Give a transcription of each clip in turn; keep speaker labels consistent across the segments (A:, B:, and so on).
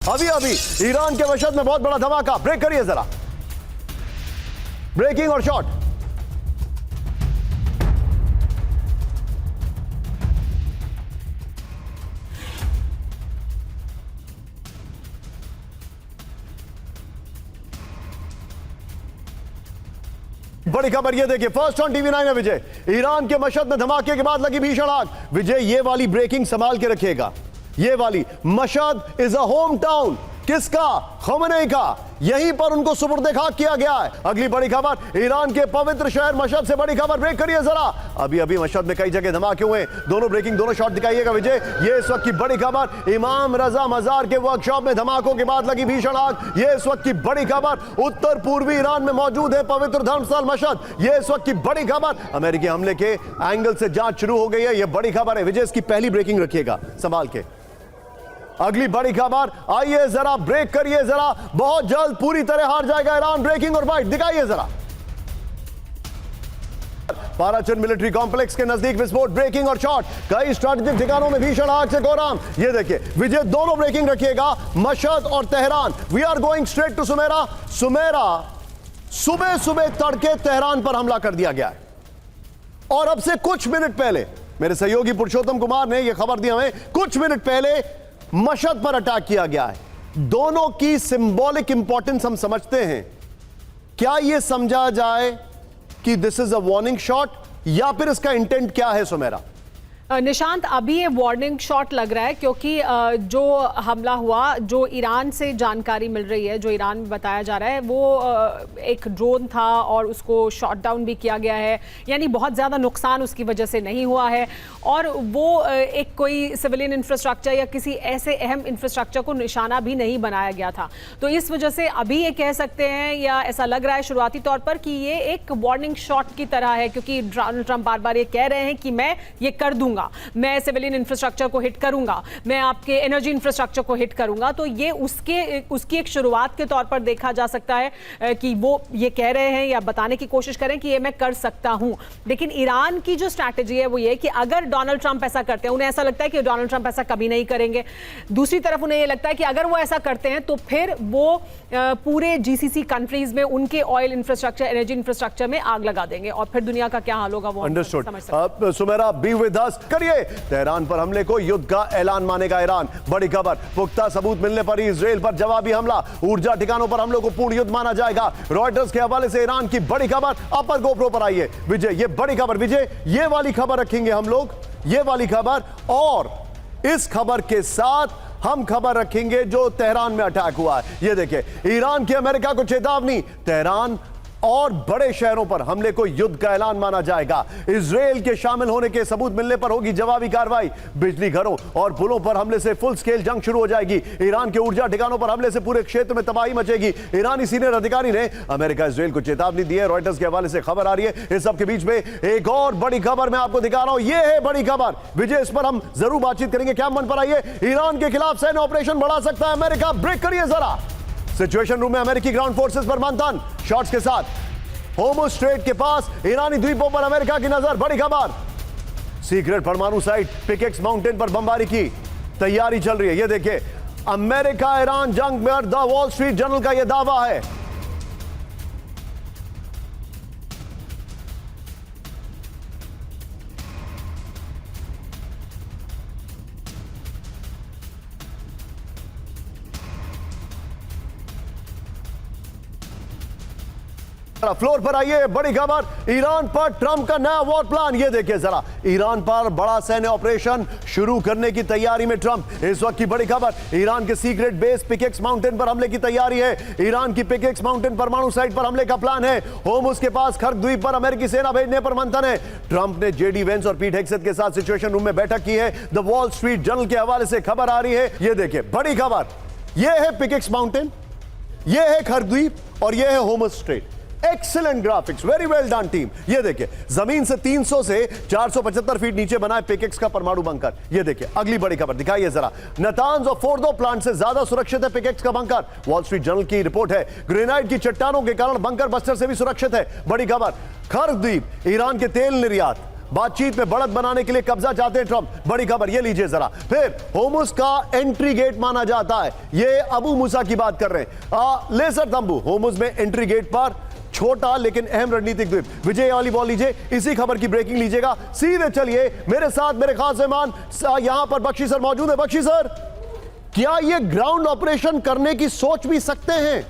A: अभी अभी ईरान के मशहद में बहुत बड़ा धमाका। ब्रेक करिए जरा, ब्रेकिंग और शॉट। बड़ी खबर ये देखिए, फर्स्ट ऑन टीवी 9 है विजय। ईरान के मशहद में धमाके के बाद लगी भीषण आग। विजय ये वाली ब्रेकिंग संभाल के रखिएगा। ये वाली Mashhad is a home town किसका? खमेनी का। यहीं पर उनको सुपुर्द खाक किया गया है। अगली बड़ी खबर ईरान के पवित्र शहर मशहद से बड़ी खबर। ब्रेक करिए जरा। अभी अभी मशहद में कई जगह धमाके हुए। दोनों ब्रेकिंग, दोनों शॉट दिखाइएगा विजय। ये इस वक्त की बड़ी खबर, इमाम रजा मजार के वर्कशॉप में धमाकों के बाद लगी भीषण आग। ये इस वक्त की बड़ी खबर, उत्तर पूर्वी ईरान में मौजूद है पवित्र धर्मस्थल मशहद। ये इस वक्त की बड़ी खबर, अमेरिकी हमले के एंगल से जांच शुरू हो गई है। ये बड़ी खबर है विजय, इसकी पहली ब्रेकिंग रखिएगा संभाल के। अगली बड़ी खबर, आइए जरा ब्रेक करिए जरा। बहुत जल्द पूरी तरह हार जाएगा ईरान। ब्रेकिंग और बाइट दिखाइए जरा। पाराचन मिलिट्री कॉम्प्लेक्स के नजदीक विस्फोट। ब्रेकिंग और शॉट। कई स्ट्रेटेजिक ठिकानों में भीषण आग से कोहराम। ये देखिए विजय, दोनों ब्रेकिंग रखिएगा, मशहद और Tehran. We are going straight to Sumera. Sumera सुबह सुबह तड़के तेहरान पर हमला कर दिया गया है और अब से कुछ मिनट पहले मेरे सहयोगी पुरुषोत्तम कुमार ने यह खबर दी हमें, कुछ मिनट पहले मशहद पर अटैक किया गया है। दोनों की सिंबॉलिक इंपॉर्टेंस हम समझते हैं। क्या यह समझा जाए कि this is a warning shot या फिर इसका इंटेंट क्या है सुमेरा?
B: निशांत, अभी ये वार्निंग शॉट लग रहा है क्योंकि जो हमला हुआ, जो ईरान से जानकारी मिल रही है, जो ईरान में बताया जा रहा है, वो एक ड्रोन था और उसको शॉट डाउन भी किया गया है। यानी बहुत ज़्यादा नुकसान उसकी वजह से नहीं हुआ है और वो एक कोई सिविलियन इंफ्रास्ट्रक्चर या किसी ऐसे अहम इंफ्रास्ट्रक्चर को निशाना भी नहीं बनाया गया था। तो इस वजह से अभी ये कह सकते हैं या ऐसा लग रहा है शुरुआती तौर पर कि ये एक वार्निंग शॉट की तरह है, क्योंकि डोनाल्ड ट्रंप बार बार ये कह रहे हैं कि मैं ये कर दूंगा, मैं सिविलियन इंफ्रास्ट्रक्चर को हिट करूंगा, मैं आपके एनर्जी इंफ्रास्ट्रक्चर को हिट करूंगा। तो ये उसकी एक शुरुआत के तौर पर देखा जा सकता है कि वो ये कह रहे हैं या बताने की कोशिश करें कि ये मैं कर सकता हूं। लेकिन ईरान की जो स्ट्रैटेजी है वो ये कि अगर डोनाल्ड ट्रंप ऐसा करते हैं, उन्हें ऐसा लगता है कि डोनाल्ड ट्रंप ऐसा कभी नहीं करेंगे। दूसरी तरफ उन्हें ये लगता है कि अगर वो ऐसा करते हैं तो फिर वो पूरे जीसीसी कंट्रीज में उनके ऑयल इंफ्रास्ट्रक्चर, एनर्जी इंफ्रास्ट्रक्चर में आग लगा देंगे और फिर दुनिया का क्या हाल होगा वो समझ सकते हैं।
A: Sumera, be with us. करिए, तेहरान पर हमले को युद्ध का ऐलान मानेगा ईरान। बड़ी खबर, पुख्ता सबूत मिलने पर ही इजराइल पर जवाबी हमला। ऊर्जा ठिकानों पर हमलों को पूर्ण युद्ध माना जाएगा। रॉयटर्स के हवाले से ईरान की बड़ी खबर। अपर गोप्रो पर आइए विजय, ये बड़ी खबर विजय, ये वाली खबर रखेंगे हम लोग, ये वाली खबर, और इस खबर के साथ हम खबर रखेंगे जो तेहरान में अटैक हुआ है। ये देखिए, ईरान की अमेरिका को चेतावनी, तेहरान और बड़े शहरों पर हमले को युद्ध का ऐलान माना जाएगा। इजराइल के शामिल होने के सबूत मिलने पर होगी जवाबी कार्रवाई। बिजली घरों और पुलों पर हमले से फुल स्केल जंग शुरू हो जाएगी। ईरान के ऊर्जा ठिकानों पर हमले से पूरे क्षेत्र में तबाही मचेगी। ईरानी सीनियर अधिकारी ने अमेरिका इजराइल को चेतावनी दी है। रॉयटर्स के हवाले से खबर आ रही है। इस सबके बीच में एक और बड़ी खबर मैं आपको दिखा रहा हूं। यह है बड़ी खबर विजय, इस पर हम जरूर बातचीत करेंगे। क्या मन पर आइए, ईरान के खिलाफ सैन्य ऑपरेशन बढ़ा सकता है अमेरिका। ब्रेक करिए जरा। सिचुएशन रूम में अमेरिकी ग्राउंड फोर्सेस पर मंथन, शॉट्स के साथ। होर्मुज़ स्ट्रेट के पास ईरानी द्वीपों पर अमेरिका की नजर। बड़ी खबर, सीक्रेट परमाणु साइट पिकेक्स माउंटेन पर बमबारी की तैयारी चल रही है। यह देखिए, अमेरिका ईरान जंग में द वॉल स्ट्रीट जर्नल का यह दावा है। फ्लोर पर आइए, बड़ी खबर, ईरान पर ट्रंप का नया वॉर प्लान। ये देखिए जरा, ईरान पर बड़ा सैन्य ऑपरेशन शुरू करने की तैयारी में ट्रंप। इस वक्त की बड़ी खबर, ईरान के सीक्रेट बेस पिकेक्स माउंटेन पर हमले की तैयारी है। ईरान की पिकेक्स माउंटेन परमाणु साइट पर हमले का प्लान है। होर्मुज़ के पास खर्क द्वीप पर अमेरिकी सेना भेजने पर मंथन है। ट्रंप ने जेडी वेंस और पीट हेग्सेथ के साथ सिचुएशन रूम में बैठक की है। द वॉल स्ट्रीट जर्नल के हवाले से खबर आ रही है। ये देखिए बड़ी खबर, यह है पिकेक्स माउंटेन, यह है खर्क द्वीप और यह है Hormuz straight. Excellent graphics, very well done team. ये देखिए, जमीन से 300 से 475 फीट नीचे बना है पिकेक्स का परमाणु बंकर। ये देखिए अगली बड़ी खबर दिखाइए जरा, नतान्ज और फोर्डो प्लांट से ज्यादा सुरक्षित है पिकेक्स का बंकर। वॉल स्ट्रीट जर्नल की रिपोर्ट है। ग्रेनाइट की चट्टानों के कारण बंकर बस्टर से भी सुरक्षित है। बड़ी खबर, खर्क द्वीप ईरान के तेल निर्यात बातचीत में बढ़त बनाने के लिए कब्जा चाहते हैं ट्रंप। बड़ी खबर ये लीजिए जरा। फिर होर्मुज का एंट्री गेट माना जाता है, ये अबू मूसा की बात कर रहे हैं। लेसर तंबू होर्मुज में एंट्री गेट पर छोटा लेकिन अहम रणनीतिक द्वीप। विजय वाली बॉल लीजिए, इसी खबर की ब्रेकिंग लीजिएगा। सीधे चलिए मेरे साथ, मेरे खास मेहमान यहां पर बख्शी सर मौजूद है। बख्शी सर, क्या ये ग्राउंड ऑपरेशन करने की सोच भी सकते हैं?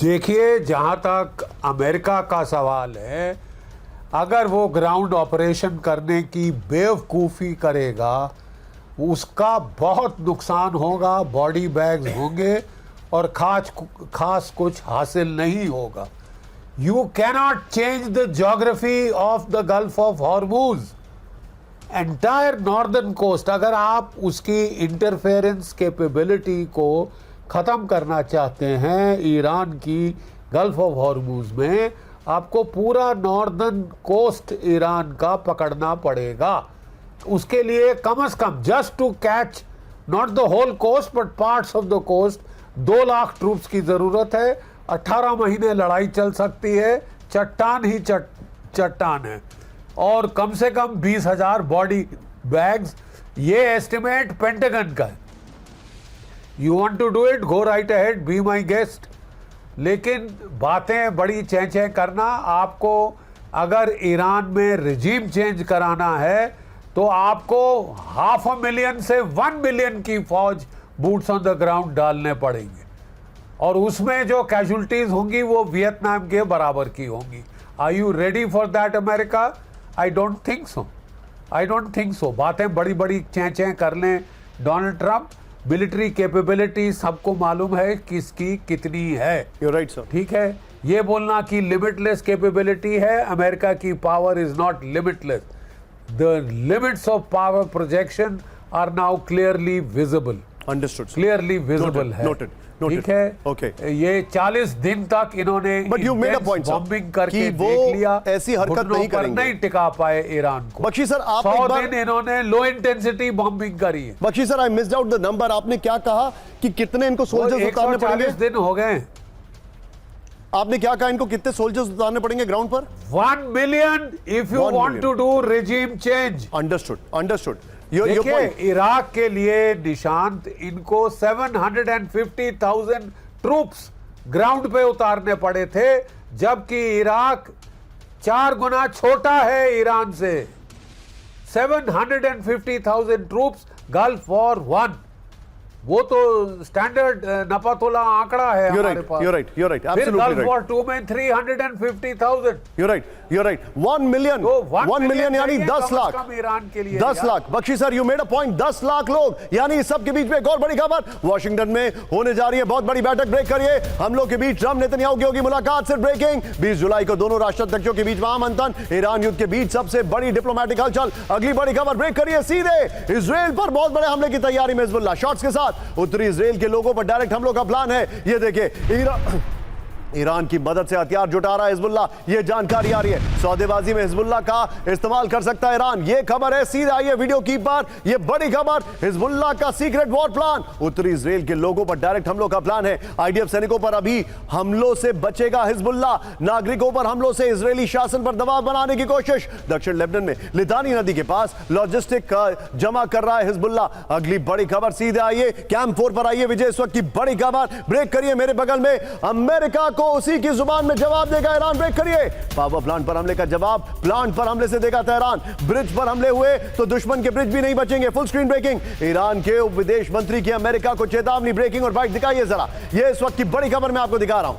C: देखिए, जहां तक अमेरिका का सवाल है, अगर वो ग्राउंड ऑपरेशन करने की बेवकूफ़ी करेगा, उसका बहुत नुकसान होगा, बॉडी बैग्स होंगे और खास कुछ हासिल नहीं होगा। You cannot change the geography of the Gulf of Hormuz, entire northern coast. अगर आप उसकी इंटरफेरेंस कैपेबिलिटी को ख़त्म करना चाहते हैं ईरान की गल्फ ऑफ हॉर्मुज में, आपको पूरा नॉर्दर्न कोस्ट ईरान का पकड़ना पड़ेगा। उसके लिए कम से कम just to catch not the whole coast but parts of the coast 2 lakh troops की ज़रूरत है। 18 महीने लड़ाई चल सकती है, चट्टान ही चट्टान है, और कम से कम 20,000 बॉडी बैग्स, ये एस्टिमेट पेंटागन का है। You want to do it, go right ahead, be my guest. लेकिन बातें बड़ी चेंचे करना, आपको अगर ईरान में रिजीम चेंज कराना है तो आपको 500,000 से 1 मिलियन की फौज बूट्स ऑन द ग्राउंड डालने पड़ेंगे, और उसमें जो कैजुअल्टीज होंगी वो वियतनाम के बराबर की होंगी। Are you ready for that America? I don't think so, I don't think so. बातें बड़ी बड़ी चेंचे कर लें डोनाल्ड ट्रंप, मिलिट्री कैपेबिलिटी सबको मालूम है किसकी कितनी है।
A: You're right, sir.
C: ठीक है, ये बोलना कि लिमिटलेस कैपेबिलिटी है, अमेरिका की power is not limitless. The limits of power projection are now clearly visible,
A: Understood, sir.
C: Clearly visible
A: Noted,
C: है।
A: noted, noted.
C: ठीक है,
A: Okay.
C: ये 40 दिन तक इन्होंने
A: But you made a point, sir,
C: bombing करके
A: कि वो
C: देख लिया,
A: ऐसी हरकत
C: घुटनों
A: नहीं
C: पर
A: करेंगे।
C: नहीं टिका पाए ईरान को।
A: बख्शी सर, आप
C: 100
A: एक बार,
C: दिन इन्होंने लो इंटेंसिटी बॉम्बिंग करी है।
A: Bakshi sir, I missed out the number. आपने क्या कहा कि कितने इनको सोल्जर्स उतारने पड़ेंगे?
C: 140 दिन हो गए।
A: आपने क्या कहा, इनको कितने सोल्जर्स उतारने पड़ेंगे ग्राउंड पर?
C: 1 million if you
A: 1
C: want
A: million.
C: To do regime change.
A: Understood, understood. Your
C: देखिए,
A: पॉइंट।
C: इराक के लिए निशांत इनको 750,000 ट्रूप्स ग्राउंड पे उतारने पड़े थे, जबकि इराक 4 गुना छोटा है ईरान से। 750,000 ट्रूप्स गल्फ वॉर 1, वो तो स्टैंडर्ड नपातोला आंकड़ा है
A: You're
C: हमारे
A: right,
C: pass.
A: you're right, you're right,
C: फिर
A: absolutely
C: गल्फ
A: right.
C: वॉर 2 में 350,000।
A: You're right, you're right. 1 million,
C: तो
A: 1 million यानी
C: चाहिए
A: 10
C: कम से
A: लाख।
C: कम ईरान के लिए
A: 10
C: यार।
A: Lakh. Bakshi sir, you made a point. 10 lakh लोग, यानी इस सब के बीच में एक और बड़ी खबर वॉशिंगटन में होने जा रही है। बहुत बड़ी बैठक। ब्रेक करिए। हम लोग के बीच ट्रंप नेतन्याहू की होगी मुलाकात। सिर्फ ब्रेकिंग, 20 जुलाई को दोनों राष्ट्राध्यक्षों के बीच महामंथन। ईरान युद्ध के बीच सबसे बड़ी डिप्लोमेटिक हलचल। अगली बड़ी खबर। ब्रेक करिए। सीधे इजराइल पर बहुत बड़े हमले की तैयारी में हिजबुल्लाह शॉट्स के साथ। उत्तरी इजराइल के लोगों पर डायरेक्ट हमलों का प्लान है। ये देखिए, ईरान की मदद से हथियार जुटा रहा है हिजबुल्लाह, ये जानकारी आ रही है। सौदेबाजी में हिजबुल्लाह का इस्तेमाल कर सकता है ईरान, ये खबर है। सीधे आइए वीडियो की पर, ये बड़ी खबर। हिजबुल्लाह का सीक्रेट वॉर प्लान। उत्तरी इजराइल के लोगों पर डायरेक्ट हमलों का प्लान है। आईडीएफ सैनिकों पर अभी हमलों से बचेगा हिजबुल्लाह। नागरिकों पर हमलों से इजरायली शासन पर दबाव बनाने की कोशिश। दक्षिण लेबनान में लितानी नदी के पास लॉजिस्टिक जमा कर रहा है हिजबुल्लाह। अगली बड़ी खबर। सीधे आइए कैंप 4 पर आइए। विजय, इस वक्त की बड़ी खबर। ब्रेक करिए। मेरे बगल में अमेरिका को उसी की जुबान में जवाब देगा ईरान। ब्रेक करिए। पावर प्लांट पर हमले का जवाब प्लांट पर हमले से देगा तेहरान। ब्रिज पर हमले हुए तो दुश्मन के ब्रिज भी नहीं बचेंगे। Full screen breaking. ईरान के उप विदेश मंत्री की अमेरिका को चेतावनी। ब्रेकिंग और बाइट दिखाइए जरा। ये इस वक्त की बड़ी खबर मैं आपको दिखा रहा हूं।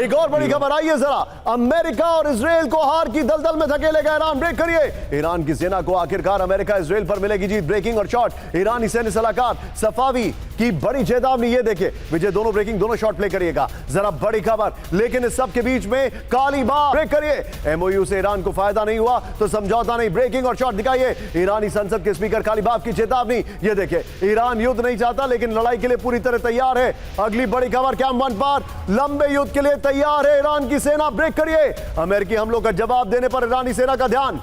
A: एक और बड़ी खबर। आइए जरा। अमेरिका और इजराइल को हार की दलदल में धकेलेगा ईरान। ब्रेक करिए। ईरान की सेना को आखिरकार अमेरिका इजराइल पर मिलेगी जीत। ब्रेकिंग और शॉट। ईरानी सैन्य सलाहकार सफावी की बड़ी चेतावनी। ये देखिए विजय, दोनों ब्रेकिंग, दोनों शॉट प्ले करिएगा जरा। बड़ी खबर। लेकिन इस सब के बीच में काली बात। ब्रेक करिए। एमओयू से ईरान को फायदा नहीं हुआ तो समझौता नहीं। ब्रेकिंग और शॉट दिखाइए। ईरानी संसद के स्पीकर कालीबाफ की चेतावनी। ये देखिए, ईरान युद्ध नहीं चाहता लेकिन लड़ाई के लिए पूरी तरह तैयार है। अगली बड़ी खबर। कैंप 1 पर लंबे युद्ध के लिए तैयार है ईरान की सेना। ब्रेक करिए। अमेरिकी हमलों का जवाब देने पर ईरानी सेना का ध्यान।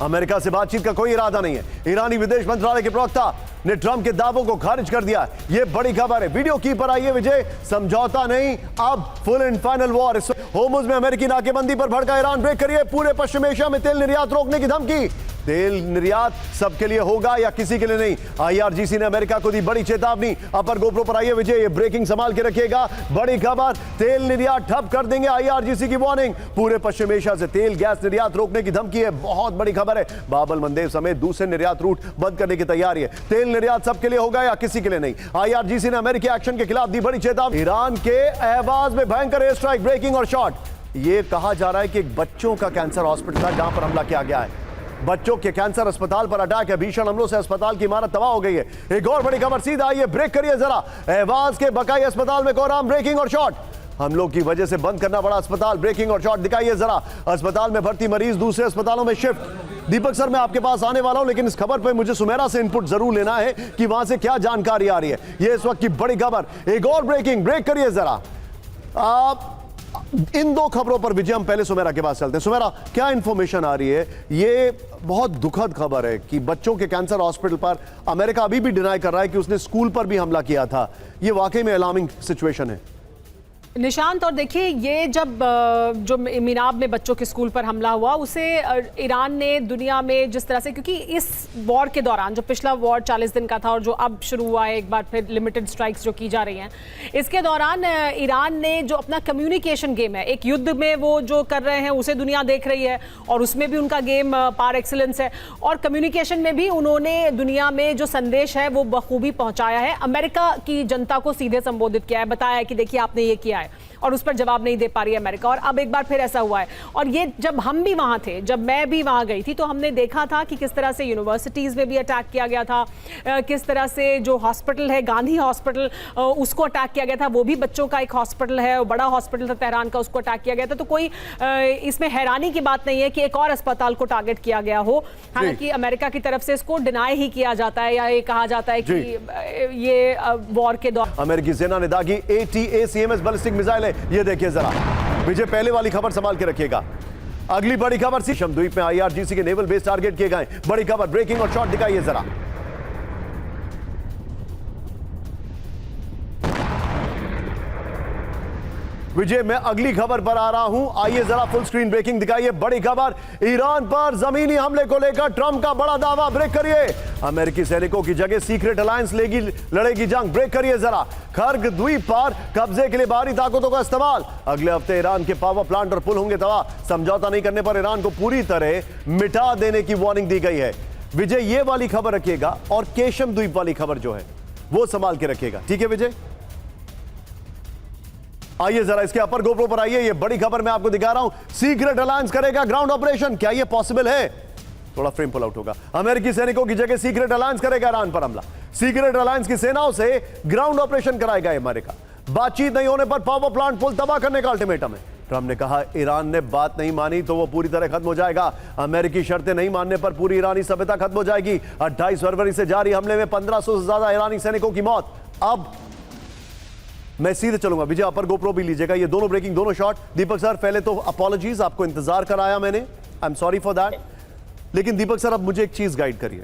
A: अमेरिका से बातचीत का कोई इरादा नहीं है। ईरानी विदेश मंत्रालय के प्रवक्ता ने ट्रंप के दावों को खारिज कर दिया। यह बड़ी खबर है। वीडियो की पर आइए विजय, समझौता नहीं, अब full and final war. Hormuz में अमेरिकी नाकेबंदी पर भड़का ईरान। ब्रेक करिए। पूरे पश्चिम एशिया में तेल निर्यात रोकने की धमकी। तेल निर्यात सबके लिए होगा या किसी के लिए नहीं? आईआरजीसी ने अमेरिका को दी बड़ी चेतावनी। अपर गोप्रो पर आइए विजय, ये ब्रेकिंग संभाल के रखिएगा। बड़ी खबर, तेल निर्यात ठप कर देंगे आईआरजीसी की वार्निंग। पूरे पश्चिम एशिया से तेल गैस निर्यात रोकने की धमकी है। बहुत बड़ी खबर है। बाबल मंदेव समेत दूसरे निर्यात रूट बंद करने की तैयारी है। तेल निर्यात सबके लिए होगा या किसी के लिए नहीं? आईआरजीसी ने अमेरिकी एक्शन के खिलाफ दी बड़ी चेतावनी। ईरान के एहवाज में भयंकर एयर स्ट्राइक, ब्रेकिंग और शॉट। यह कहा जा रहा है कि एक बच्चों का कैंसर हॉस्पिटल था जहां पर हमला किया गया है। बच्चों के कैंसर अस्पताल पर अटैक है। भीषण हमलों से अस्पताल की इमारत तबाह हो गई है। एक और बड़ी खबर सीधा आइए, ब्रेक करिए जरा। एहवाज के बकाई अस्पताल में कोहराम, ब्रेकिंग और शॉट। हमलों की वजह से बंद करना पड़ा अस्पताल, ब्रेकिंग और शॉट दिखाइए जरा। अस्पताल में भर्ती मरीज दूसरे अस्पतालों में शिफ्ट। दीपक सर, मैं आपके पास आने वाला हूं, लेकिन इस खबर पर मुझे सुमेरा से इनपुट जरूर लेना है कि वहां से क्या जानकारी आ रही है। यह इस वक्त की बड़ी खबर। एक और ब्रेकिंग, ब्रेक करिए जरा। आप इन दो खबरों पर विजय, हम पहले सुमेरा के पास चलते हैं। सुमेरा, क्या इंफॉर्मेशन आ रही है? ये बहुत दुखद खबर है कि बच्चों के कैंसर हॉस्पिटल पर अमेरिका अभी भी डिनाई कर रहा है कि उसने स्कूल पर भी हमला किया था। ये वाकई में अलार्मिंग सिचुएशन है।
B: निशांत, और देखिए, ये जब जो मीनाब में बच्चों के स्कूल पर हमला हुआ, उसे ईरान ने दुनिया में जिस तरह से, क्योंकि इस वॉर के दौरान, जो पिछला वॉर 40 दिन का था और जो अब शुरू हुआ है एक बार फिर लिमिटेड स्ट्राइक्स जो की जा रही हैं, इसके दौरान ईरान ने जो अपना कम्युनिकेशन गेम है, एक युद्ध में वो जो कर रहे हैं उसे दुनिया देख रही है, और उसमें भी उनका गेम पार एक्सीलेंस है, और कम्युनिकेशन में भी उन्होंने दुनिया में जो संदेश है वो बखूबी पहुंचाया है। अमेरिका की जनता को सीधे संबोधित किया है, बताया है कि देखिए आपने ये किया है, और उस पर जवाब नहीं दे पा रही है अमेरिका। और अब एक बार फिर ऐसा हुआ है। और ये जब हम भी वहां थे, जब मैं भी वहां गई थी, तो हमने देखा था कि किस तरह से यूनिवर्सिटीज में भी अटैक किया गया था, किस तरह से जो हॉस्पिटल है, गांधी हॉस्पिटल, उसको अटैक किया गया था। वो भी बच्चों का एक हॉस्पिटल है, बड़ा हॉस्पिटल था तेहरान का, उसको अटैक किया गया था। तो कोई इसमें हैरानी की बात नहीं है कि एक और अस्पताल को टारगेट किया गया हो। हालांकि अमेरिका की तरफ से इसको डिनाई ही किया जाता है, या ये कहा जाता है कि ये वॉर के दौरान
A: अमेरिकी सेना ने दागी ATACMS बैलिस्टिक मिसाइल। ये देखिए जरा विजय, पहले वाली खबर संभाल के रखिएगा। अगली बड़ी खबर, सिशम द्वीप में आईआरजीसी के नेवल बेस टारगेट किए गए। बड़ी खबर, ब्रेकिंग और शॉट दिखाइए जरा। विजय, मैं अगली खबर पर आ रहा हूं, आइए जरा फुल स्क्रीन ब्रेकिंग दिखाइए। बड़ी खबर, ईरान पर जमीनी हमले को लेकर ट्रंप का बड़ा दावा। ब्रेक करिए। अमेरिकी सैनिकों की जगह सीक्रेट अलायंस लड़ेगी जंग। ब्रेक करिए जरा। खर्ग द्वीप पर कब्जे के लिए बाहरी ताकतों का इस्तेमाल। अगले हफ्ते ईरान के पावर प्लांट और पुल होंगे तबाह। समझौता नहीं करने पर ईरान को पूरी तरह मिटा देने की वार्निंग दी गई है। विजय, ये वाली खबर रखिएगा, और केशम द्वीप वाली खबर जो है वो संभाल के रखिएगा, ठीक है विजय? आइए जरा इसके अपर गोप्रो पर आइए। ये बड़ी खबर मैं आपको दिखा रहा हूं। सीक्रेट अलायंस करेगा ग्राउंड ऑपरेशन। क्या ये पॉसिबल है? थोड़ा फ्रेम पुल आउट होगा। अमेरिकी सैनिकों की जगह सीक्रेट अलायंस करेगा ईरान पर हमला। सीक्रेट अलायंस की सेनाओं से ग्राउंड ऑपरेशन कराएगा अमेरिका। बातचीत नहीं होने पर पावर प्लांट पुल तबाह करने का अल्टीमेटम है। ट्रंप ने कहा ईरान ने बात नहीं मानी तो वो पूरी तरह खत्म हो जाएगा। अमेरिकी शर्तें नहीं मानने पर पूरी ईरानी सभ्यता खत्म हो जाएगी। 28 फरवरी से जारी हमले में 1500 से ज्यादा ईरानी सैनिकों की मौत। अब मैं सीधे चलूंगा। विजय, अपर गोप्रो भी लीजिएगा। ये दोनों ब्रेकिंग, दोनों शॉट। दीपक सर, पहले तो अपॉलॉजीज, आपको इंतजार कराया मैंने, I am sorry for that. लेकिन दीपक सर, अब मुझे एक चीज गाइड करिए।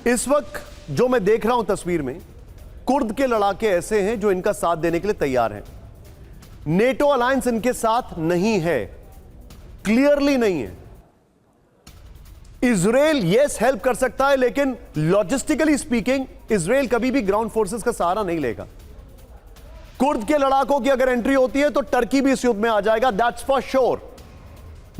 A: इस वक्त जो मैं देख रहा हूं तस्वीर में, कुर्द के लड़ाके ऐसे हैं जो इनका साथ देने के लिए तैयार हैं। नेटो अलायंस इनके साथ नहीं है, क्लियरली नहीं है। इजराइल यस हेल्प कर सकता है, लेकिन लॉजिस्टिकली स्पीकिंग इजराइल कभी भी ग्राउंड फोर्सेस का सहारा नहीं लेगा। कुर्द के लड़ाकों की अगर एंट्री होती है तो टर्की भी इस युद्ध में आ जाएगा, दैट्स फॉर श्योर।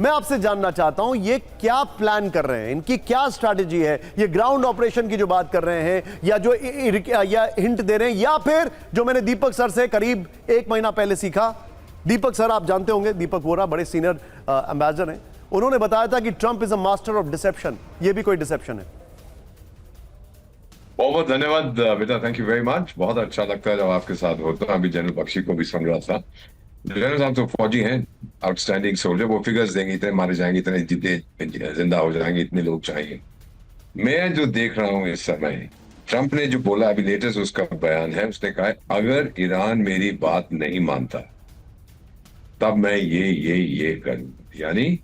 A: मैं आपसे जानना चाहता हूं, ये क्या प्लान कर रहे हैं, इनकी क्या स्ट्रैटेजी है? ये ग्राउंड ऑपरेशन की जो बात कर रहे हैं, या जो या हिंट दे रहे हैं, या फिर जो मैंने दीपक सर से करीब 1 महीना पहले सीखा, दीपक सर आप जानते होंगे, दीपक वोरा बड़े सीनियर एम्बेसडर हैं, उन्होंने बताया था कि Trump is a master of deception. ये भी कोई डिसेप्शन है?
D: बहुत बहुत धन्यवाद बेटा, थैंक यू वेरी मच। बहुत अच्छा लगता है जब आपके साथ होता है। अभी जनरल बख्शी को भी सुन रहा था। जनरल साहब तो फौजी हैं, आउटस्टैंडिंग सोल्जर, वो फिगर्स देंगे, इतने मारे जाएंगे, इतने जितने जिंदा हो जाएंगे, इतने लोग चाहिए। मैं जो देख रहा हूं इस समय, ट्रंप ने जो बोला अभी लेटेस्ट उसका बयान है, उसने कहा है अगर ईरान मेरी बात नहीं मानता तब मैं ये करूं, यानी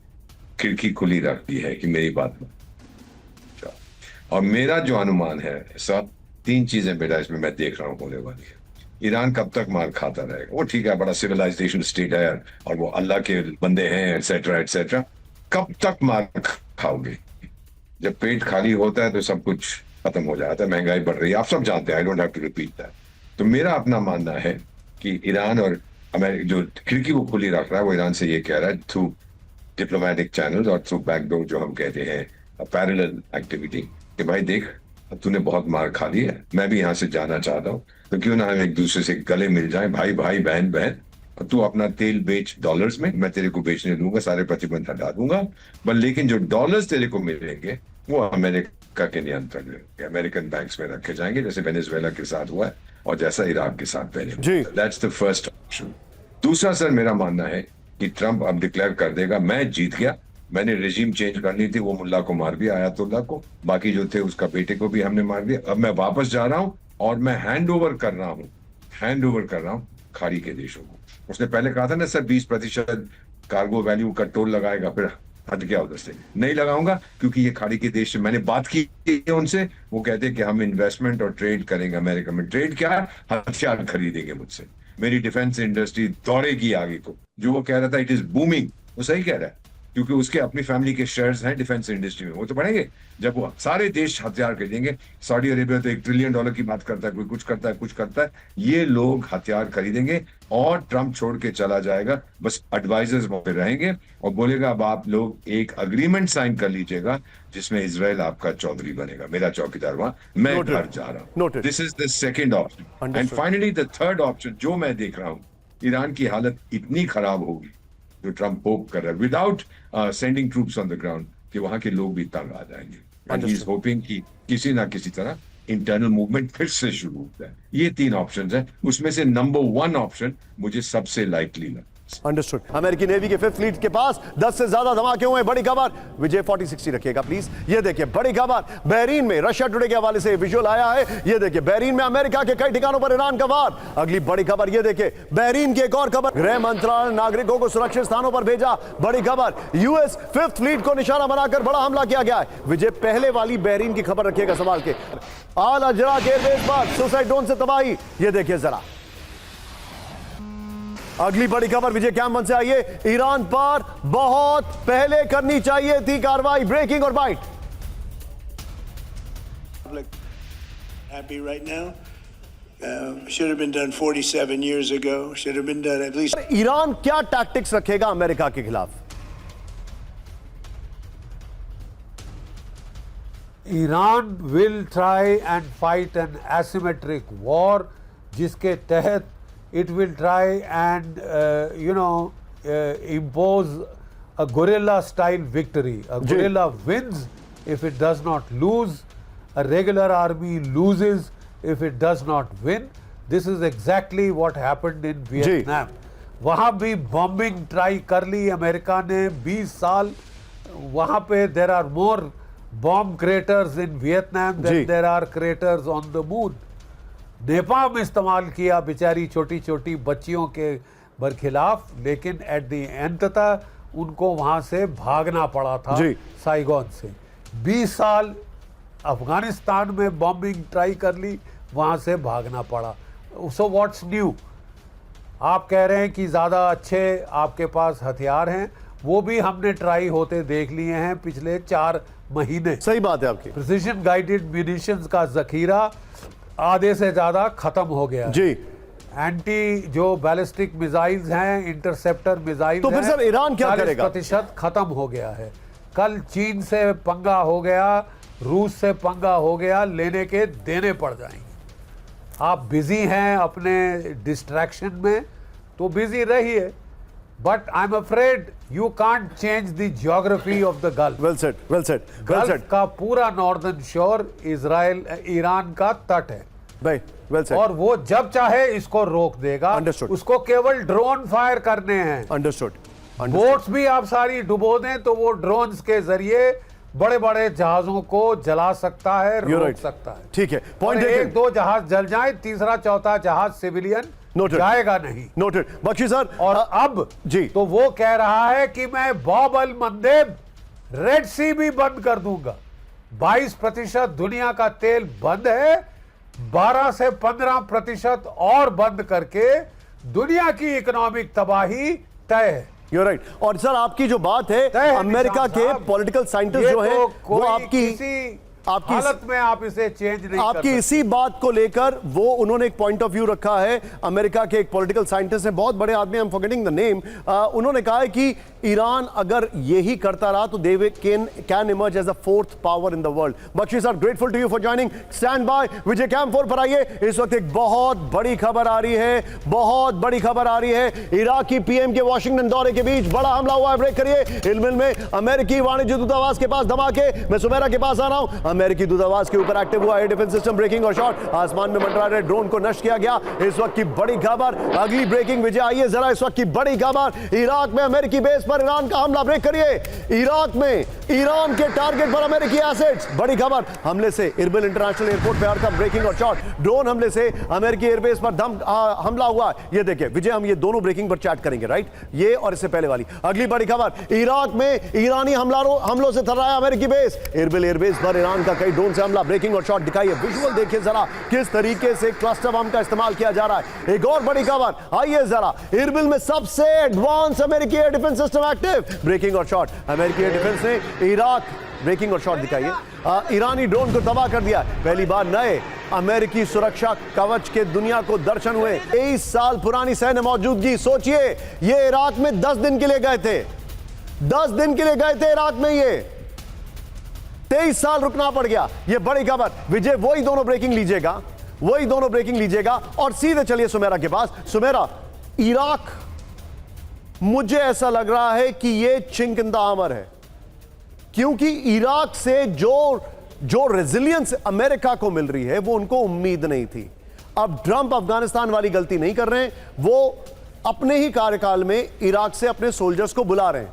D: खिड़की खुली रखती है कि मेरी बात मान। और मेरा जो अनुमान है सब 3 चीजें बेटा इसमें मैं देख रहा हूँ होने वाली है। ईरान कब तक मार खाता रहेगा? वो ठीक है, बड़ा सिविलाइजेशन स्टेट है और वो अल्लाह के बंदे हैं एटसेट्रा एटसेट्रा। कब तक मार खाओगे? जब पेट खाली होता है तो सब कुछ खत्म हो जाता है, महंगाई बढ़ रही है, आप सब जानते हैं, I don't have to repeat that. तो मेरा अपना मानना है कि ईरान और अमेरिका जो खिड़की वो खुली रख रहा है, वो ईरान से ये कह रहा है थ्रू डिप्लोमेटिक चैनल्स और थ्रू बैकडोर, जो हम कहते हैं पैरेलल एक्टिविटी, कि भाई देख तूने बहुत मार खा ली है, मैं भी यहाँ से जाना चाहता हूँ, तो क्यों ना हम एक दूसरे से गले मिल जाए, भाई भाई बहन बहन। तू अपना तेल बेच डॉलर्स में, मैं तेरे को बेचने दूंगा, सारे प्रतिबंध हटा दूंगा, पर लेकिन जो डॉलर्स तेरे को मिलेंगे वो अमेरिका के नियंत्रण में अमेरिकन बैंक्स में रखे जाएंगे, जैसे वेनेजुएला के साथ हुआ है और जैसा इराक के साथ पहले। That's the first option. दूसरा सर मेरा मानना है कि ट्रंप अब डिक्लेयर कर देगा मैं जीत गया, मैंने रेजिम चेंज करनी थी, वो मुल्ला को मार दिया, आयतुल्ला को, बाकी जो थे उसका बेटे को भी हमने मार दिया, अब मैं वापस जा रहा हूं और मैं हैंड ओवर कर रहा हूं खाड़ी के देशों को। उसने पहले कहा था ना सर 20% कार्गो वैल्यू का टोल लगाएगा, फिर हट गया उधर से, नहीं लगाऊंगा क्योंकि ये खाड़ी के देश से मैंने बात की है उनसे, वो कहते हैं कि हम इन्वेस्टमेंट और ट्रेड करेंगे अमेरिका में। ट्रेड क्या है? हथियार खरीदेंगे मुझसे, मेरी डिफेंस इंडस्ट्री दौड़ेगी आगे को। जो वो कह रहा था इट इज बूमिंग, वो सही कह रहा है, क्योंकि उसके अपनी फैमिली के शेयर्स हैं डिफेंस इंडस्ट्री में, वो तो बढ़ेंगे जब वो सारे देश हथियार खरीदेंगे। सऊदी अरेबिया तो $1 ट्रिलियन की बात करता है, कोई कुछ करता है, ये लोग हथियार खरीदेंगे और ट्रंप छोड़ के चला जाएगा, बस एडवाइजर्स वहां पे रहेंगे और बोलेगा अब आप लोग एक अग्रीमेंट साइन कर लीजिएगा जिसमें इजराइल आपका चौधरी बनेगा, मेरा चौकीदार वहां, मैं घर जा रहा हूं। This is the second option. And finally the third option जो मैं देख रहा हूं, ईरान की हालत इतनी खराब होगी जो ट्रंप होप कर रहा है without sending troops on the ground, कि वहां के लोग भी तंग आ जाएंगे। एंड ही इज होपिंग कि किसी ना किसी तरह इंटरनल मूवमेंट फिर से शुरू होता है। ये 3 ऑप्शंस हैं, उसमें से नंबर 1 ऑप्शन मुझे सबसे लाइकली लगा।
A: अंडरस्टूड। अमेरिकी नेवी के 5th फ्लीट के पास 10 से ज्यादा धमाके हुए। बड़ी खबर, विजय 4060 रखिएगा प्लीज। ये देखिए बड़ी खबर, बहरीन में रशिया टुडे के हवाले से विजुअल आया है। ये देखिए बहरीन में अमेरिका के कई ठिकानों पर ईरान का वार। अगली बड़ी खबर ये देखिए बहरीन की एक और खबर, गृह मंत्रालय नागरिकों को सुरक्षित स्थानों पर भेजा। बड़ी खबर, यूएस 5th फ्लीट को निशाना बनाकर बड़ा हमला किया गया है। विजय पहले वाली बहरीन की खबर रखिएगा संभाल के। आल अजराक एयरबेस पर सुसाइड ड्रोन से तबाही। ये देखिए जरा अगली बड़ी खबर विजय कैमन से आई है। ईरान पर बहुत पहले करनी चाहिए थी कार्रवाई, ब्रेकिंग और bite.
E: Happy right now. Should have been done 47 years ago. Should have been done at least.
A: Iran क्या टैक्टिक्स रखेगा अमेरिका के खिलाफ?
C: Iran will try and fight an asymmetric war, जिसके तहत it will try and impose a guerrilla style victory. A guerrilla wins if it does not lose, a regular army loses if it does not win. This is exactly what happened in Vietnam. वहाँ भी bombing try कर ली America ने 20 साल। वहाँ पे there are more bomb craters in Vietnam than there are craters on the moon. Nepal में इस्तेमाल किया बेचारी छोटी छोटी बच्चियों के बरखिलाफ, लेकिन एट द अंततः उनको वहाँ से भागना पड़ा था साइगोन से। 20 साल अफगानिस्तान में बॉम्बिंग ट्राई कर ली, वहाँ से भागना पड़ा। So what's new? आप कह रहे हैं कि ज़्यादा अच्छे आपके पास हथियार हैं, वो भी हमने ट्राई होते देख लिए हैं पिछले 4 महीने।
A: सही बात है आपकी।
C: प्रिसिजन गाइडेड म्यूनिशंस का जखीरा आधे से ज्यादा खत्म हो गया
A: जी।
C: एंटी जो बैलिस्टिक मिसाइल्स हैं, इंटरसेप्टर मिसाइल्स,
A: तो फिर सर ईरान क्या करेगा?
C: 40% खत्म हो गया है। कल चीन से पंगा हो गया, रूस से पंगा हो गया, लेने के देने पड़ जाएंगे। आप बिजी हैं अपने डिस्ट्रैक्शन में तो बिजी रहिए, but I am afraid you can't change the geography of the gulf.
A: Well said, well said, well said.
C: का पूरा नॉर्दर्न शोर इजराइल ईरान का तट है
A: भाई, वेल सेड।
C: और वो जब चाहे इसको रोक देगा।
A: Understood.
C: उसको केवल ड्रोन फायर करने हैं।
A: अंडरस्टूड।
C: बोट्स भी आप सारी डुबो दें तो वो ड्रोन्स के जरिए बड़े बड़े जहाजों को जला सकता है, रोक सकता है।
A: ठीक है, पॉइंट
C: 1-2 जहाज जल जाए, तीसरा चौथा जहाज सिविलियन जाएगा नहीं।
A: नोटेड। बख्शी सर,
C: और अब
A: जी
C: तो वो कह रहा है कि मैं बाब अल मंदेब रेड सी भी बंद कर दूंगा। 22% दुनिया का तेल बंद है, 12 से 15% और बंद करके दुनिया की इकोनॉमिक तबाही तय है।
A: You're right. और सर आपकी जो बात है,
C: तय है
A: अमेरिका
C: निशान
A: के
C: साहब।
A: पॉलिटिकल साइंटिस्ट
C: ये
A: जो है
C: तो
A: वो
C: कोई
A: आपकी
C: किसी हालत में आप इसे चेंज नहीं कर
A: आपकी
C: सकते।
A: इसी बात को लेकर वो उन्होंने एक पॉइंट ऑफ व्यू रखा है। अमेरिका के एक पॉलिटिकल साइंटिस्ट हैं, बहुत बड़े आदमी, I am forgetting the name. उन्होंने कहा है कि ईरान अगर यही करता रहा तो they can emerge as the fourth power in the world. Bakshi sir, grateful to you for joining. Stand by, Vijay camp 4 पर आइए। इस वक्त एक बहुत बड़ी खबर आ रही है, बहुत बड़ी खबर आ रही है। इराकी पीएम के वॉशिंगटन दौरे के बीच बड़ा हमला हुआ है। ब्रेक करिए। इलमिल में अमेरिकी वाणिज्य दूतावास के पास धमाके। मैं सुमेरा के पास आ रहा हूं। अमेरिकी दूतावास के ऊपर एक्टिव हुआ एयर डिफेंस सिस्टम, ब्रेकिंग और शॉट। आसमान में मंडरा रहे ड्रोन को नष्ट किया गया। इस वक्त की बड़ी खबर, अगली ब्रेकिंग। विजय आइए जरा, इस वक्त की बड़ी खबर। इराक में अमेरिकी बेस पर ईरान का हमला। ब्रेक करिए। इराक में ईरान के टारगेट पर अमेरिकी एसेट्स। बड़ी खबर, हमले से इरबिल इंटरनेशनल एयरपोर्ट पे हड़कंप, ब्रेकिंग और शॉट। ड्रोन हमले से अमेरिकी एयरबेस पर हमला हुआ। ये देखिए विजय, हम ये दोनों ब्रेकिंग पर चैट करेंगे, राइट? ये और इससे पहले वाली अगली बड़ी खबर, इराक में ईरानी हमलों से थर्राया अमेरिकी बेस। इरबिल एयरबेस पर ईरान का कई ड्रोन से हमला। ब्रेकिंग और शॉट दिखाइए, विजुअल देखिए जरा किस तरीके से क्लस्टर बम का इस्तेमाल किया जा रहा है। एक और बड़ी खबर, आइए जरा, इरबिल में सबसे एडवांस अमेरिकी air defence system active. Breaking और शॉट, अमेरिकी एयर डिफेंस ने इराक, ब्रेकिंग और शॉट दिखाइए, ईरानी ड्रोन को तबाह कर दिया। पहली बार नए अमेरिकी सुरक्षा कवच के दुनिया को दर्शन हुए। 23 साल पुरानी सैन्य मौजूदगी। सोचिए, ये इराक में 10 दिन के लिए गए थे, 10 दिन के लिए गए थे इराक में। ये 23 साल रुकना पड़ गया। ये बड़ी खबर। विजय वही दोनों ब्रेकिंग लीजिएगा, वही दोनों ब्रेकिंग लीजिएगा और सीधे चलिए सुमेरा के पास। सुमेरा, इराक, मुझे ऐसा लग रहा है कि ये चिंक इन द आर्मर है, क्योंकि इराक से जो रेजिलियंस अमेरिका को मिल रही है वो उनको उम्मीद नहीं थी। अब ट्रंप अफगानिस्तान वाली गलती नहीं कर रहे हैं, वो अपने ही कार्यकाल में इराक से अपने सोल्जर्स को बुला रहे हैं।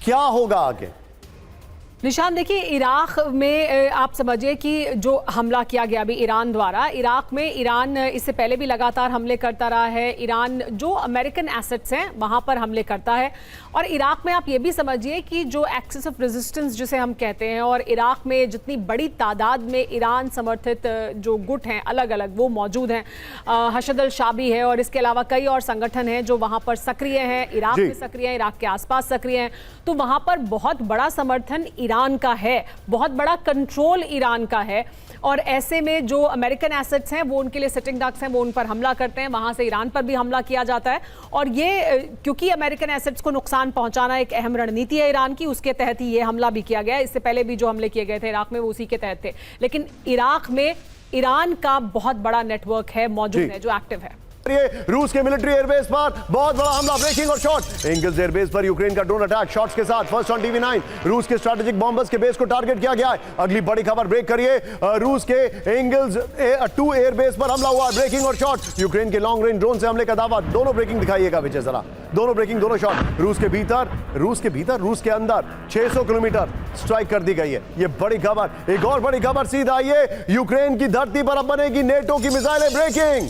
A: क्या होगा आगे?
B: निशान, देखिए इराक में आप समझिए कि जो हमला किया गया अभी ईरान द्वारा, इराक में ईरान इससे पहले भी लगातार हमले करता रहा है। ईरान जो अमेरिकन एसेट्स हैं वहाँ पर हमले करता है। और इराक में आप ये भी समझिए कि जो एक्सिस ऑफ रेजिस्टेंस जिसे हम कहते हैं, और इराक में जितनी बड़ी तादाद में ईरान समर्थित जो गुट हैं अलग अलग वो मौजूद हैं। हशद अल शाबी है और इसके अलावा कई और संगठन हैं जो वहाँ पर सक्रिय हैं, इराक में सक्रिय हैं, इराक के आसपास सक्रिय हैं। तो वहाँ पर बहुत बड़ा समर्थन ईरान का है, बहुत बड़ा कंट्रोल ईरान का है। और ऐसे में जो अमेरिकन एसेट्स हैं वो उनके लिए सिटिंग डक्स हैं, वो उन पर हमला करते हैं। वहाँ से ईरान पर भी हमला किया जाता है। और ये क्योंकि अमेरिकन एसेट्स को नुकसान पहुंचाना एक अहम रणनीति है ईरान की, उसके तहत ही ये हमला भी किया गया। इससे पहले भी जो हमले किए गए थे इराक में वो उसी के तहत थे। लेकिन इराक में ईरान का बहुत बड़ा नेटवर्क है मौजूद है जो एक्टिव है।
A: रूस के मिलिट्री एयरबेस पर बहुत बड़ा हमला, ब्रेकिंग और शॉट। एंगल्स एयरबेस पर यूक्रेन का ड्रोन अटैक, शॉट्स के साथ। फर्स्ट ऑन टीवी9, रूस के स्ट्रेटेजिक बॉम्बर्स के बेस को टारगेट किया गया है। अगली बड़ी खबर, ब्रेक करिए। रूस के एंगल्स 2 एयरबेस पर हमला हुआ, ब्रेकिंग और शॉट। यूक्रेन के लॉन्ग रेंज ड्रोन से हमले का दावा। दोनों ब्रेकिंग दिखाइएगा विजय जरा, दोनों ब्रेकिंग, दोनों शॉट। रूस के भीतर, 600 किलोमीटर स्ट्राइक कर दी गई है। ये बड़ी खबर। एक और बड़ी खबर सीधा आइए, यूक्रेन की धरती पर अब बनेगी नेटो की मिसाइलें। ब्रेकिंग,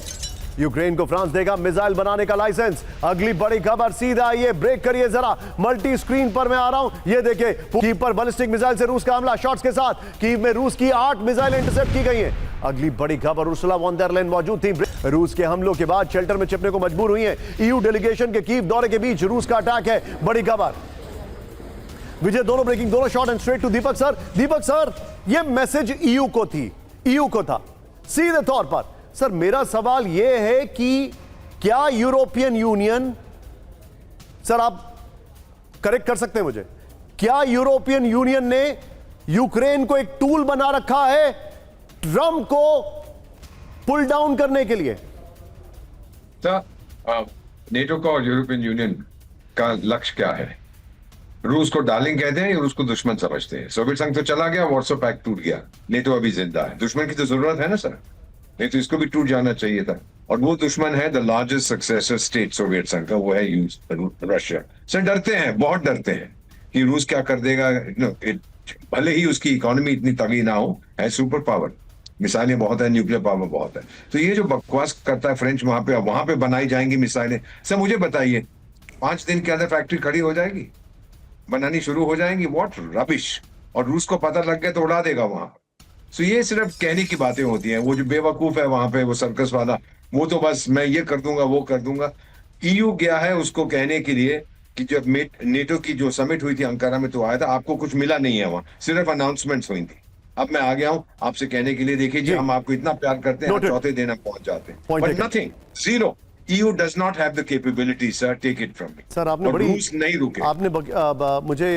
A: यूक्रेन को फ्रांस देगा मिसाइल बनाने का लाइसेंस। अगली बड़ी खबर सीधा आइए, ब्रेक करिए जरा, मल्टी स्क्रीन पर मैं आ रहा हूं। ये देखिए, कीव पर बैलिस्टिक मिसाइल से रूस का हमला, शॉट्स के साथ। कीव में रूस की 8 मिसाइलें इंटरसेप्ट की गई हैं। अगली बड़ी खबर, उर्सुला वॉन डर लेyen मौजूद थी। रूस के हमलों के बाद शेल्टर में छिपने को मजबूर हुई हैं। ईयू डेलीगेशन के कीव दौरे के बीच रूस का अटैक है। बड़ी खबर। विजय, दोनों ब्रेकिंग, दोनों shot and straight to Deepak sir. Deepak sir, ये मैसेज ईयू को था सीधे तौर पर। सर मेरा सवाल यह है कि क्या यूरोपियन यूनियन, सर आप करेक्ट कर सकते हैं मुझे, क्या यूरोपियन यूनियन ने यूक्रेन को एक टूल बना रखा है ट्रंप को पुल डाउन करने के लिए?
D: नेटो का और यूरोपियन यूनियन का लक्ष्य क्या है? रूस को डार्लिंग कहते हैं या रूस को दुश्मन समझते हैं? सोवियत संघ तो चला गया, वॉर्सो पैक्ट टूट गया, नेटो अभी जिंदा है। दुश्मन की तो जरूरत है ना सर, नहीं तो इसको भी टूट जाना चाहिए था। और वो दुश्मन है the largest successor state Soviet संघ का, वो है रशिया। सर डरते हैं, बहुत डरते हैं कि रूस क्या कर देगा। भले ही उसकी इकोनॉमी इतनी तगड़ी ना हो, है सुपर पावर, मिसाइलें बहुत है, न्यूक्लियर पावर बहुत है। तो ये जो बकवास करता है फ्रेंच, वहां पे बनाई जाएंगी मिसाइलें। सर मुझे बताइए, 5 दिन के अंदर फैक्ट्री खड़ी हो जाएगी, बनानी शुरू हो जाएंगी? What rubbish. और रूस को पता लग गया तो उड़ा देगा वहां। सो ये सिर्फ कहने की बातें होती हैं। वो जो बेवकूफ है वहां पे, वो सर्कस वाला, वो तो बस मैं ये कर दूंगा वो कर दूंगा। ईयू गया है उसको कहने के लिए कि जब नेटो की जो समिट हुई थी अंकारा में तो आया था, आपको कुछ मिला नहीं है वहां, सिर्फ अनाउंसमेंट्स हुई थी। अब मैं आ गया हूं आपसे कहने के लिए, देखिए जी हम आपको इतना प्यार करते हैं, हम
A: Noted.
D: चौथे दिन हम पहुंच जाते हैं,
A: Point
D: but
A: taken.
D: Nothing, zero. EU does not have the capability, sir. Take it from me.
A: Sir आपने
D: और
A: बड़ी
D: रूस नहीं रुके।
A: आपने मुझे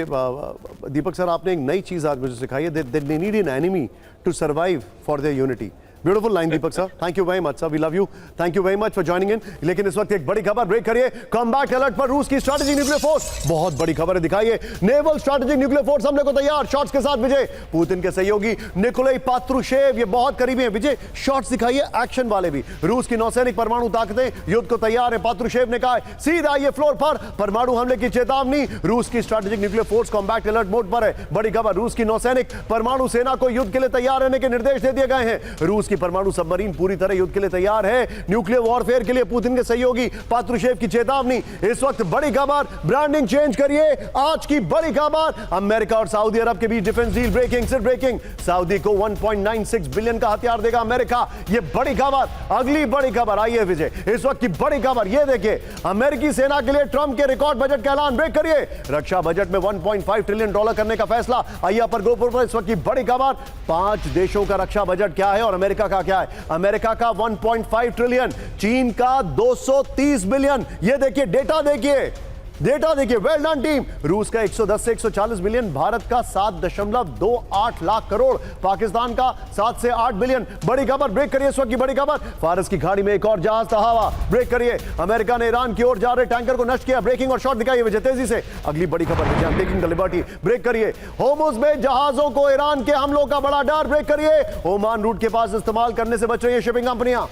A: दीपक सर आपने एक नई चीज आज मुझे सिखाई है, they need an enemy to survive for their unity. Beautiful line Deepak sir, thank you very much sir, we love you, thank you very much for joining in. लेकिन इस वक्त एक बड़ी खबर, ब्रेक करिए। कॉम्बैट अलर्ट पर रूस की स्ट्रैटेजिक न्यूक्लियर फोर्स, बहुत बड़ी खबर है, दिखाइए। नेवल स्ट्रैटेजिक न्यूक्लियर फोर्स हमले को तैयार, शॉट्स के साथ विजय। पुतिन के सहयोगी निकोलाई पात्रुशेव ये बहुत करीबी हैं। विजय, शॉट्स दिखाइए एक्शन वाले भी। रूस की नौसैनिक परमाणु ताकतें युद्ध को तैयार है। पात्रुशेव ने कहा सीधा ये फ्लोर पर परमाणु हमले की चेतावनी। रूस की strategic nuclear force combat alert mode पर है। बड़ी खबर, रूस की नौसैनिक परमाणु सेना को युद्ध के लिए तैयार रहने के निर्देश दे दिए गए हैं। रूस की परमाणु सबमरीन पूरी तरह युद्ध के लिए तैयार है। न्यूक्लियर वॉरफेयर के लिए पुतिन के सहयोगी पात्रुशेव की चेतावनी। इस वक्त बड़ी खबर, ब्रांडिंग चेंज करिए। आज की बड़ी खबर, अमेरिका और सऊदी अरब के बीच डिफेंस डील ब्रेकिंग, सिर्फ ब्रेकिंग। सऊदी को 1.96 बिलियन का हथियार देगा अमेरिका, ये बड़ी खबर। अगली बड़ी खबर, आइए विजय, इस वक्त की बड़ी खबर ये देखिए। अमेरिकी सेना के लिए ट्रंप के रिकॉर्ड बजट का ऐलान, ब्रेक करिए। रक्षा बजट में 1.5 ट्रिलियन डॉलर करने का फैसला। आइए अपर गोपुर पर इस वक्त की बड़ी खबर। 5 देशों का रक्षा बजट क्या है और अमेरिका का क्या है। अमेरिका का 1.5 ट्रिलियन, चीन का 230 बिलियन। ये देखिए डेटा, देखिए डेटा देखिए, वेल डन टीम। रूस का 110 से 140 बिलियन, भारत का 7.28 लाख करोड़, पाकिस्तान का 7 से 8 बिलियन। बड़ी खबर, ब्रेक करिए इस वक्त की बड़ी खबर। फारस की खाड़ी में एक और जहाज था हवा, ब्रेक करिए। अमेरिका ने ईरान की ओर जा रहे टैंकर को नष्ट किया, ब्रेकिंग और शॉट दिखाइए विजय तेजी से। अगली बड़ी खबर, विजय टेकिंग द लिबर्टी, ब्रेक करिए। होर्मुज में जहाजों को ईरान के हमलों का बड़ा डर, ब्रेक करिए। ओमान रूट के पास इस्तेमाल करने से बच रही है शिपिंग कंपनियां।